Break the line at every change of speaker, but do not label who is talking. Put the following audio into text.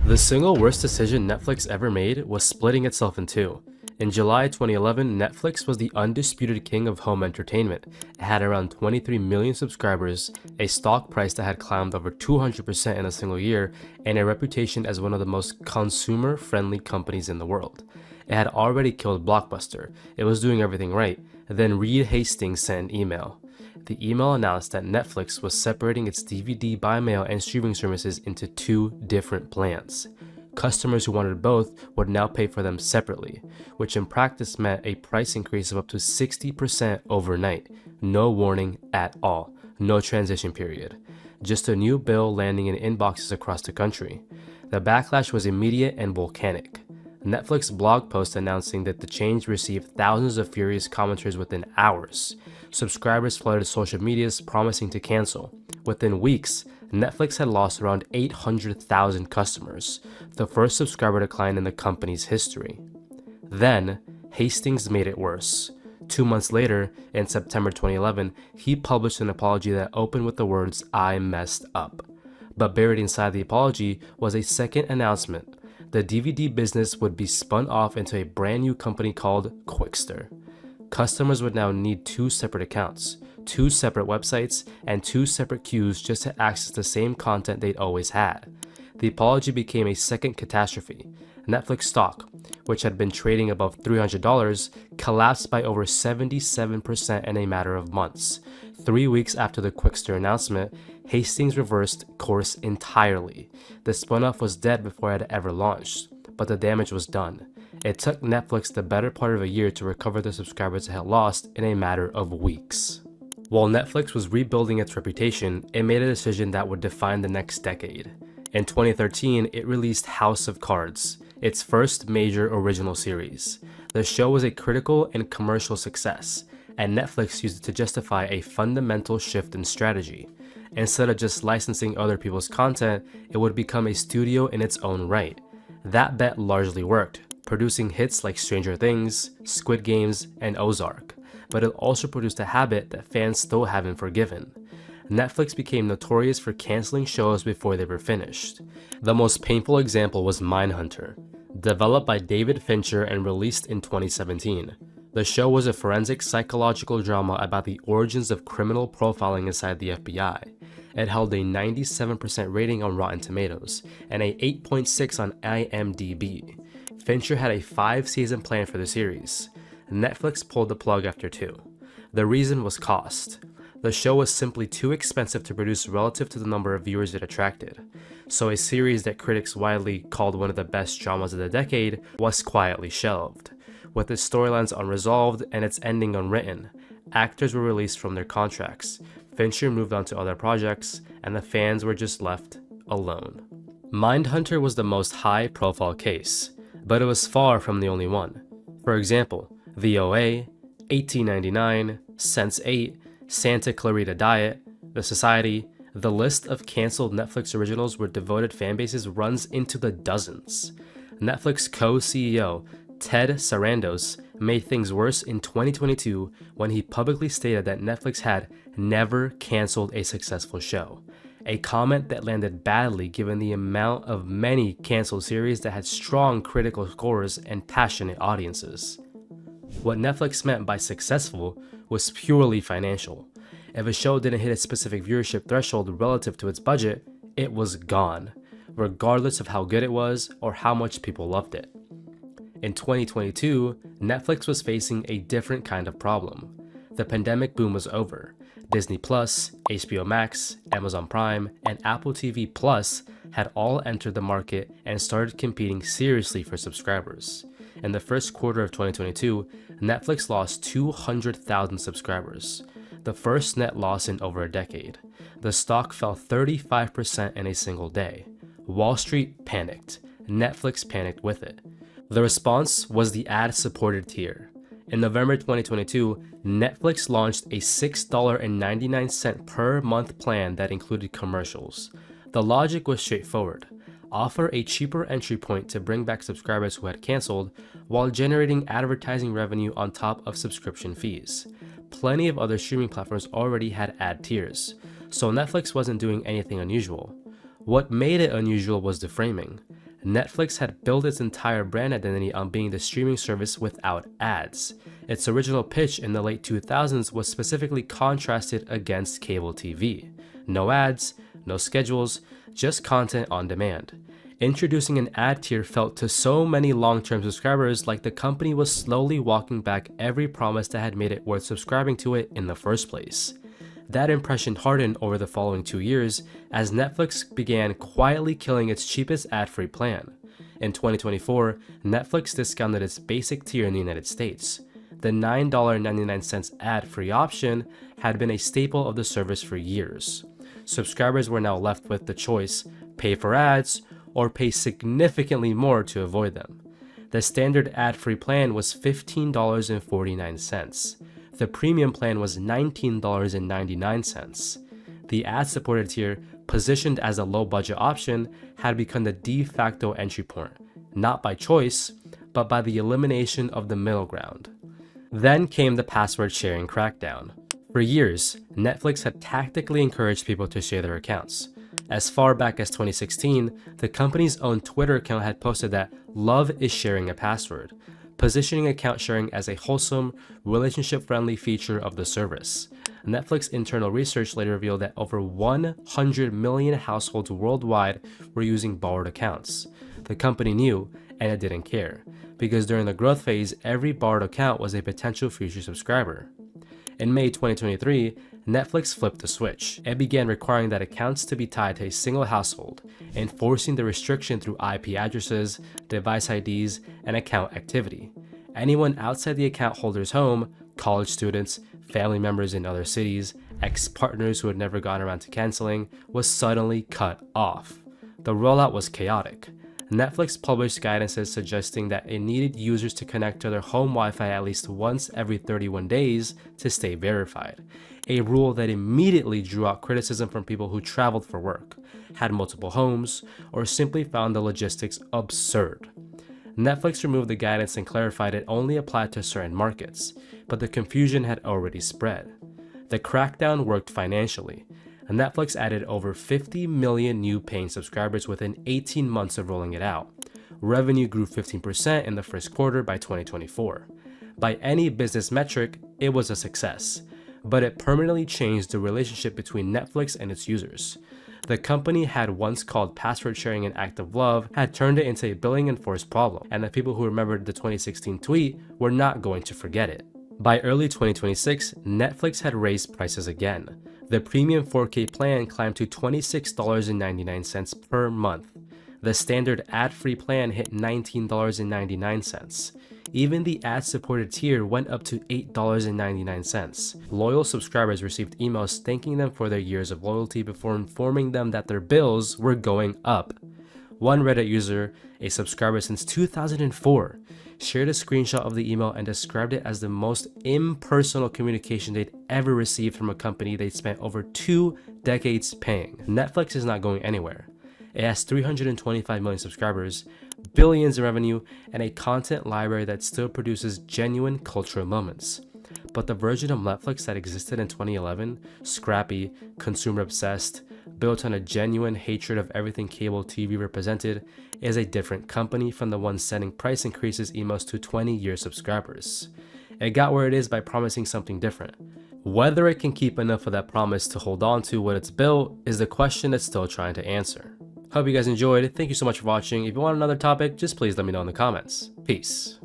The single worst decision Netflix ever made was splitting itself in two. In July 2011, Netflix was the undisputed king of home entertainment. It had around 23 million subscribers, a stock price that had climbed over 200% in a single year, and a reputation as one of the most consumer-friendly companies in the world. It had already killed Blockbuster. It was doing everything right. Then Reed Hastings sent an email. The email announced that Netflix was separating its DVD by mail and streaming services into two different plans. Customers who wanted both would now pay for them separately, which in practice meant a price increase of up to 60% overnight. No warning at all. No transition period. Just a new bill landing in inboxes across the country. The backlash was immediate and volcanic. Netflix blog post announcing that the change received thousands of furious commenters within hours. Subscribers flooded social medias promising to cancel. Within weeks, Netflix had lost around 800,000 customers, the first subscriber decline in the company's history. Then, Hastings made it worse. 2 months later, in September 2011, he published an apology that opened with the words, "I messed up." But buried inside the apology was a second announcement. The DVD business would be spun off into a brand new company called Qwikster. Customers would now need two separate accounts, two separate websites, and two separate queues just to access the same content they'd always had. The apology became a second catastrophe. Netflix stock, which had been trading above $300, collapsed by over 77% in a matter of months. 3 weeks after the Qwikster announcement, Hastings reversed course entirely. The spin-off was dead before it had ever launched, but the damage was done. It took Netflix the better part of a year to recover the subscribers it had lost in a matter of weeks. While Netflix was rebuilding its reputation, it made a decision that would define the next decade. In 2013, it released House of Cards, its first major original series. The show was a critical and commercial success, and Netflix used it to justify a fundamental shift in strategy. Instead of just licensing other people's content, it would become a studio in its own right. That bet largely worked, producing hits like Stranger Things, Squid Games, and Ozark. But it also produced a habit that fans still haven't forgiven. Netflix became notorious for canceling shows before they were finished. The most painful example was Mindhunter, developed by David Fincher and released in 2017. The show was a forensic psychological drama about the origins of criminal profiling inside the FBI. It held a 97% rating on Rotten Tomatoes and a 8.6 on IMDb. Fincher had a 5-season plan for the series. Netflix pulled the plug after 2. The reason was cost. The show was simply too expensive to produce relative to the number of viewers it attracted. So a series that critics widely called one of the best dramas of the decade was quietly shelved. With its storylines unresolved and its ending unwritten, actors were released from their contracts. Fincher moved on to other projects, and the fans were just left alone. Mindhunter was the most high-profile case, but it was far from the only one. For example, The OA, 1899, Sense8, Santa Clarita Diet, The Society. The list of canceled Netflix originals with devoted fanbases runs into the dozens. Netflix co-CEO Ted Sarandos made things worse in 2022 when he publicly stated that Netflix had never canceled a successful show, a comment that landed badly given the amount of many canceled series that had strong critical scores and passionate audiences. What Netflix meant by successful was purely financial. If a show didn't hit a specific viewership threshold relative to its budget, it was gone, regardless of how good it was or how much people loved it. In 2022, Netflix was facing a different kind of problem. The pandemic boom was over. Disney+, HBO Max, Amazon Prime, and Apple TV Plus had all entered the market and started competing seriously for subscribers. In the first quarter of 2022, Netflix lost 200,000 subscribers, the first net loss in over a decade. The stock fell 35% in a single day. Wall Street panicked. Netflix panicked with it. The response was the ad-supported tier. In November 2022, Netflix launched a $6.99 per month plan that included commercials. The logic was straightforward. Offer a cheaper entry point to bring back subscribers who had canceled while generating advertising revenue on top of subscription fees. Plenty of other streaming platforms already had ad tiers, so Netflix wasn't doing anything unusual. What made it unusual was the framing. Netflix had built its entire brand identity on being the streaming service without ads. Its original pitch in the late 2000s was specifically contrasted against cable TV. No ads, no schedules, just content on demand. Introducing an ad tier felt to so many long-term subscribers like the company was slowly walking back every promise that had made it worth subscribing to it in the first place. That impression hardened over the following 2 years as Netflix began quietly killing its cheapest ad-free plan. In 2024, Netflix discounted its basic tier in the United States. The $9.99 ad-free option had been a staple of the service for years. Subscribers were now left with the choice: pay for ads or pay significantly more to avoid them. The standard ad-free plan was $15.49. The premium plan was $19.99. The ad-supported tier, positioned as a low-budget option, had become the de facto entry point, not by choice, but by the elimination of the middle ground. Then came the password sharing crackdown. For years, Netflix had tactically encouraged people to share their accounts. As far back as 2016, the company's own Twitter account had posted that love is sharing a password, positioning account sharing as a wholesome, relationship-friendly feature of the service. Netflix internal research later revealed that over 100 million households worldwide were using borrowed accounts. The company knew, and it didn't care, because during the growth phase, every borrowed account was a potential future subscriber. In May 2023, Netflix flipped the switch and began requiring that accounts to be tied to a single household, enforcing the restriction through IP addresses, device IDs, and account activity. Anyone outside the account holder's home, college students, family members in other cities, ex-partners who had never gotten around to canceling, was suddenly cut off. The rollout was chaotic. Netflix published guidances suggesting that it needed users to connect to their home Wi-Fi at least once every 31 days to stay verified, a rule that immediately drew out criticism from people who traveled for work, had multiple homes, or simply found the logistics absurd. Netflix removed the guidance and clarified it only applied to certain markets, but the confusion had already spread. The crackdown worked financially. Netflix added over 50 million new paying subscribers within 18 months of rolling it out. Revenue grew 15% in the first quarter by 2024. By any business metric, it was a success, but it permanently changed the relationship between Netflix and its users. The company had once called password sharing an act of love had turned it into a billing enforced problem, and the people who remembered the 2016 tweet were not going to forget it. By early 2026, Netflix had raised prices again. The premium 4K plan climbed to $26.99 per month. The standard ad-free plan hit $19.99. Even the ad-supported tier went up to $8.99. Loyal subscribers received emails thanking them for their years of loyalty before informing them that their bills were going up. One Reddit user, a subscriber since 2004, shared a screenshot of the email and described it as the most impersonal communication they'd ever received from a company they'd spent over 2 decades paying. Netflix is not going anywhere. It has 325 million subscribers, billions in revenue, and a content library that still produces genuine cultural moments. But the version of Netflix that existed in 2011, scrappy, consumer-obsessed, built on a genuine hatred of everything cable TV represented, is a different company from the one sending price increases emails to 20-year subscribers. It got where it is by promising something different. Whether it can keep enough of that promise to hold on to what it's built is the question it's still trying to answer. Hope you guys enjoyed. Thank you so much for watching. If you want another topic, just please let me know in the comments. Peace.